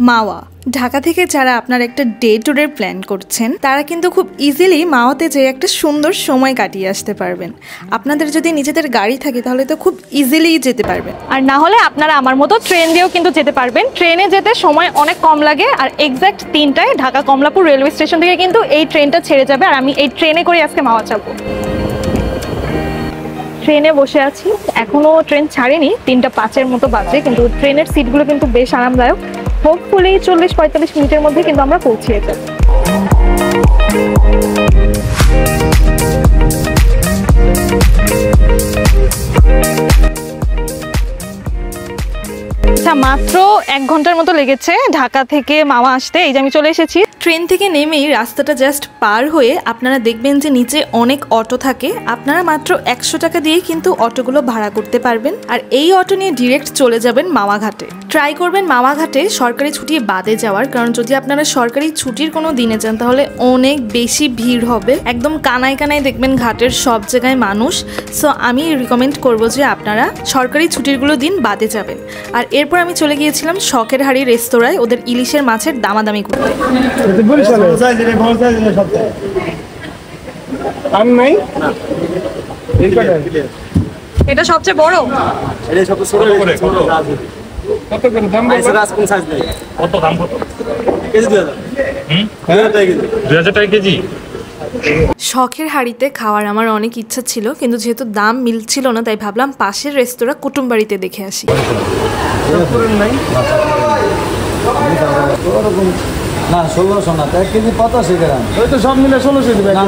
মাওয়া ঢাকা থেকে যারা আপনার একটা ডে ট্যুরের প্ল্যান করছেন তারা কিন্তু খুব ইজিলি মাওয়াতে যেয়ে একটা সুন্দর সময় কাটিয়ে আসতে পারবেন। আপনাদের যদি নিজেদের গাড়ি থাকে তাহলে তো খুব ইজিলি যেতে পারবেন, আর না হলে আপনারা আমার মতো ট্রেন দিয়েও কিন্তু যেতে পারবেন। ট্রেনে যেতে সময় অনেক কম লাগে, আর এক্স্যাক্ট 3টায় ঢাকা কমলাপুর রেলওয়ে স্টেশন থেকে কিন্তু এই ট্রেনটা ছেড়ে যাবে, আর আমি এই ট্রেনে করে আজকে মাওয়া যাবো। ট্রেনে বসে আছি, এখনো ট্রেন ছাড়েনি, 3:05 মতো বাজে, কিন্তু ট্রেনের সিটগুলো কিন্তু বেশ আরামদায়ক। হোপফুলি 40-45 মিনিটের মধ্যে কিন্তু আমরা পৌঁছে যাব। আচ্ছা, মাত্র 1 ঘন্টার মতো লেগেছে ঢাকা থেকে মাওয়া আসতে। এই যে আমি চলে এসেছি। ট্রেন থেকে নেমেই রাস্তাটা জাস্ট পার হয়ে আপনারা দেখবেন যে নিচে অনেক অটো থাকে। আপনারা মাত্র 100 টাকা দিয়ে কিন্তু অটোগুলো ভাড়া করতে পারবেন, আর এই অটো নিয়ে ডিরেক্ট চলে যাবেন মাওয়া ঘাটে। ট্রাই করবেন মাওয়া ঘাটে সরকারি ছুটি বাদে যাওয়ার, কারণ যদি আপনারা সরকারি ছুটির কোনো দিনে যান তাহলে অনেক বেশি ভিড় হবে। একদম কানায় কানায় দেখবেন ঘাটের সব জায়গায় মানুষ। সো আমি রিকমেন্ড করবো যে আপনারা সরকারি ছুটিরগুলো দিন বাদে যাবেন। আর এরপর আমি চলে গিয়েছিলাম শখের হাড়ি রেস্তোরাঁয় ওদের ইলিশের মাছের দামাদামি করতে। এটা সবচেয়ে বড়, শখের হাড়িতে খাওয়ার আমার অনেক ইচ্ছা ছিল, কিন্তু যেহেতু দাম মিলছিল না তাই ভাবলাম পাশের রেস্তোরাঁ কুটুমবাড়িতে দেখে আসি। না 1600 না, 1 কেজি 85 গ্রাম। ওই তো সব মিলে 1600 দিবে না,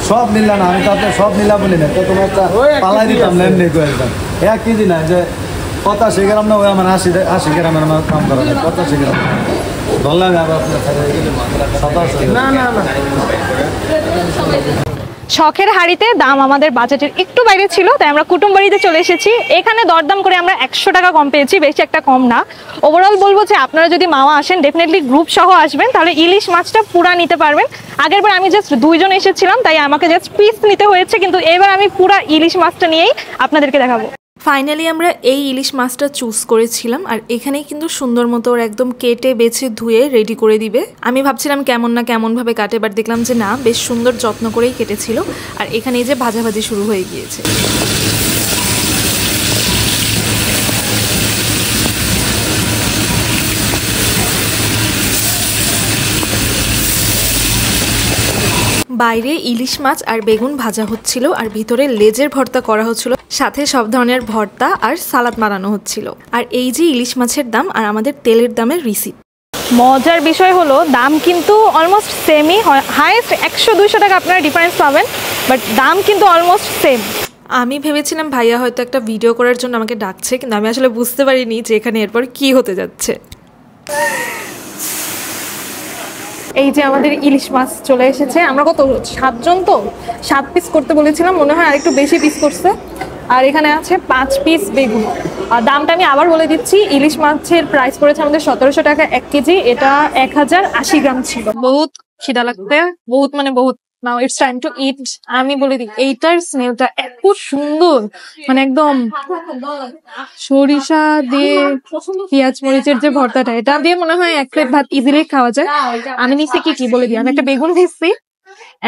সব নিলা না, আমি তো সব নিলা বলি না, তো তোমার একটা পালাই দিতাম না এমনি করে। 1 কেজি না, যে 85 গ্রাম না, ওই আমার 80 গ্রামের আমার কাম করা যায়। 85 গ্রাম ধরলাম আবার আপনার না না না। শখের হাড়িতে দাম আমাদের বাজেটের একটু বাইরে ছিল, তাই আমরা কুটুমবাড়িতে চলে এসেছি। এখানে দরদাম করে আমরা 100 টাকা কম পেয়েছি, বেশি একটা কম না। ওভারঅল বলবো যে আপনারা যদি মাওয়া আসেন ডেফিনেটলি গ্রুপ সহ আসবেন, তাহলে ইলিশ মাছটা পুরা নিতে পারবেন। আগেরবার আমি জাস্ট 2 জন এসেছিলাম, তাই আমাকে জাস্ট পিস নিতে হয়েছে, কিন্তু এবার আমি পুরা ইলিশ মাছটা নিয়েই আপনাদেরকে দেখাবো। ফাইনালি আমরা এই ইলিশ মাছটা চুজ করেছিলাম, আর এখানেই কিন্তু সুন্দর মতো ওর একদম কেটে বেছে ধুয়ে রেডি করে দিবে। আমি ভাবছিলাম কেমন না কেমন ভাবে কাটে, বাট দেখলাম যে না, বেশ সুন্দর যত্ন করেই কেটেছিল। আর এখানে এই যে ভাজাভাজি শুরু হয়ে গিয়েছে। বাইরে ইলিশ মাছ আর বেগুন ভাজা হচ্ছিল, আর ভিতরে লেজের ভর্তা করা হচ্ছিল, সাথে সব ধরনের ভর্তা আর সালাদ বানানো হচ্ছিল। আর এই যে ইলিশ মাছের দাম আর আমাদের তেলের দামের রিসিপ্ট। মজার বিষয় হলো দাম কিন্তু অলমোস্ট সেমই, হাইয়েস্ট 100-200 টাকা আপনারা ডিফারেন্স পাবেন, বাট দাম কিন্তু অলমোস্ট সেম। আমি ভেবেছিলাম ভাইয়া হয়তো একটা ভিডিও করার জন্য আমাকে ডাকছে, কিন্তু আমি আসলে বুঝতে পারিনি যে এখানে এরপর কি হতে যাচ্ছে। এই যে আমাদের ইলিশ মাছ চলে এসেছে। আমরা কত 7 জন, তো 7 পিস করতে বলেছিলাম, মনে হয় আরেকটু বেশি পিস করছে। আর এখানে আছে 5 পিস বেগুন। আর দামটা আমি আবার বলে দিচ্ছি, ইলিশ মাছের প্রাইস পড়েছে আমাদের 1700 টাকা 1 কেজি। এটা 1080 গ্রাম ছিল। বহুত খিদা লাগতে, বহুত মানে বহুত। নাও ইটস টাইম টু ইট। আমি বলে দিই, এইটার স্মেলটা এত সুন্দর, মানে একদম সরিষা দিয়ে পেঁয়াজ মরিচের যে ভর্তাটা, এটা দিয়ে মনে হয় 1 প্লেট ভাত ইজিলি খাওয়া যায়। আমি নিচ্ছি কি বলে দিই, আমি একটা বেগুন নিচ্ছি,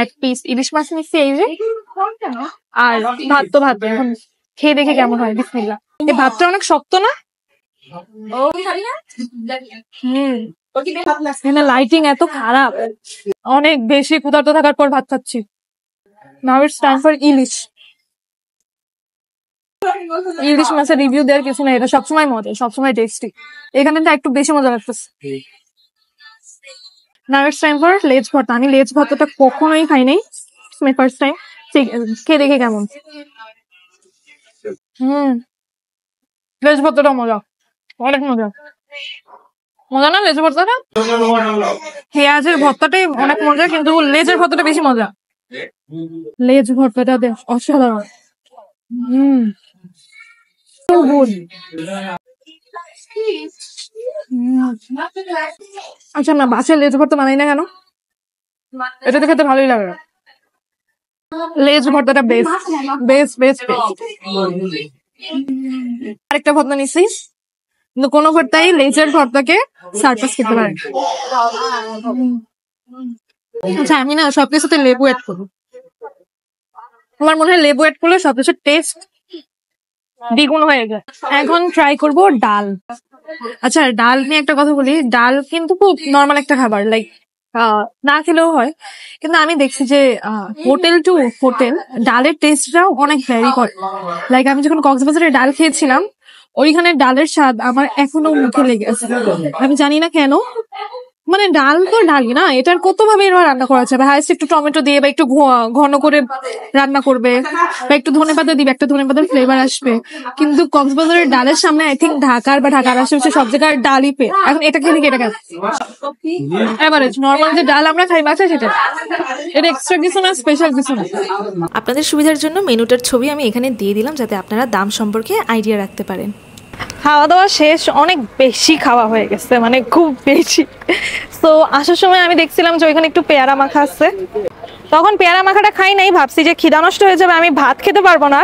1 পিস ইলিশ মাছ নিচ্ছি, এই যে, আর ভাত। তো ভাত এখন খেয়ে দেখে কেমন হয়। বিসমিল্লাহ। এই ভাতটা অনেক শক্ত না? লাইটিং এত খারাপ, অনেক বেশি ক্ষুধার্ত থাকার পর ভাত খাচ্ছি। নাও ইটস টাইম ফর ইলিশ। ইলিশ মাছের রিভিউ দেওয়ার কিছু না, এটা সবসময় মজা, সবসময় টেস্টি। এখানে তো একটু বেশি মজা লাগতেছে। নাও ইটস টাইম ফর লেজ ভর্তা। আমি লেজ ভর্তাটা কখনোই খাই নাই, মাই ফার্স্ট টাইম। খেয়ে দেখে কেমন। লেজ ভর্তাটা মজা, অনেক মজা। মজা না লেজের ভর্তাটা? পেঁয়াজের ভর্তাটাই অনেক মজা, কিন্তু লেজের ভর্তাটা বেশি মজা। লেজ ভর্তাটা বেশ অসাধারণ। আচ্ছা, না বাসায় লেজ ভর্তা বানাই না কেন? এটা তো খেতে ভালোই লাগে। লেজ ভর্তাটা বেস্ট বেস্ট বেস্ট বেস্ট। আরেকটা ভর্তা নিচ্ছি, কিন্তু কোনো ভর্তাই লেজের ভর্তাকে সারপাস করতে পারে না। আচ্ছা আমি না সবকিছুতে লেবু অ্যাড করবো, আমার মনে হয় লেবু অ্যাড করলে সবকিছুর টেস্ট দ্বিগুণ হয়ে যায়। এখন ট্রাই করব ডাল। আচ্ছা ডাল নিয়ে একটা কথা বলি, ডাল কিন্তু খুব নর্মাল একটা খাবার, লাইক না খেলেও হয়, কিন্তু আমি দেখছি যে হোটেল টু হোটেল ডালের টেস্টটাও অনেক ভ্যারি করে। লাইক আমি যখন কক্সবাজারে ডাল খেয়েছিলাম, ওইখানে ডালের স্বাদ আমার এখনো মুখে লেগে আছে। আমি জানি না কেন, মানে ডাল তো ডালই না, এটার কত ভাবে এরা রান্না করা যাবে। হাইস্ট একটু টমেটো দিয়ে বা একটু ঘন করে রান্না করবে, বা একটু ধনেপাতা দিবে, একটা ধনেপাতার ফ্লেভার আসবে। কিন্তু কক্সবাজারের ডালের সামনে আই থিঙ্ক ঢাকার বা ঢাকার আশেপাশে সব জায়গায় ডালই পে। এখন এটা খেলে এটা কেন এভারেজ নর্মাল যে ডাল আমরা খাই মাছে, সেটা এটা এক্সট্রা কিছু না, স্পেশাল কিছু না। আপনাদের সুবিধার জন্য মেনুটার ছবি আমি এখানে দিয়ে দিলাম, যাতে আপনারা দাম সম্পর্কে আইডিয়া রাখতে পারেন। খাওয়া দাওয়া শেষ, অনেক বেশি খাওয়া হয়ে গেছে, মানে খুব বেশি। তো আসার সময় আমি দেখছিলাম যে ওইখানে একটু পেয়ারা মাখা আছে, তখন পেয়ারা মাখাটা খাই নাই, ভাবছি যে খিদা নষ্ট হয়ে যাবে, আমি ভাত খেতে পারবো না।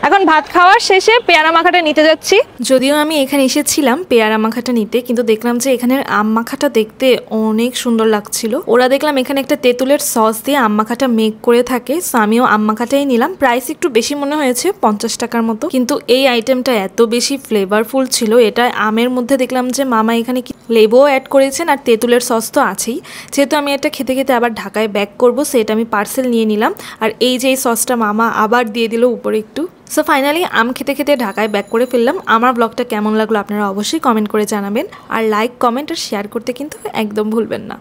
এখন ভাত খাওয়ার শেষে পেয়ারা মাখাটা নিতে যাচ্ছি। যদিও আমি এখানে এসেছিলাম পেয়ারা মাখাটা নিতে, কিন্তু দেখলাম যে এখানের আম মাখাটা দেখতে অনেক সুন্দর লাগছিল। ওরা দেখলাম এখানে একটা তেঁতুলের সস দিয়ে আম মাখাটা মেক করে থাকে, সো আমিও আম মাখাটাই নিলাম। প্রাইস একটু বেশি মনে হয়েছে, 50 টাকার মতো, কিন্তু এই আইটেমটা এত বেশি ফ্লেভারফুল ছিল। এটা আমের মধ্যে দেখলাম যে মামা এখানে লেবুও অ্যাড করেছেন, আর তেঁতুলের সস তো আছেই। যেহেতু আমি এটা খেতে খেতে আবার ঢাকায় ব্যাক করবো, সেটা আমি পার্সেল নিয়ে নিলাম। আর এই যে এই সসটা মামা আবার দিয়ে দিল উপরে একটু। সো ফাইনালি আম খেতে খেতে ঢাকায় ব্যাক করে ফেললাম। আমার ব্লগটা কেমন লাগলো আপনারা অবশ্যই কমেন্ট করে জানাবেন, আর লাইক, কমেন্ট আর শেয়ার করতে কিন্তু একদম ভুলবেন না।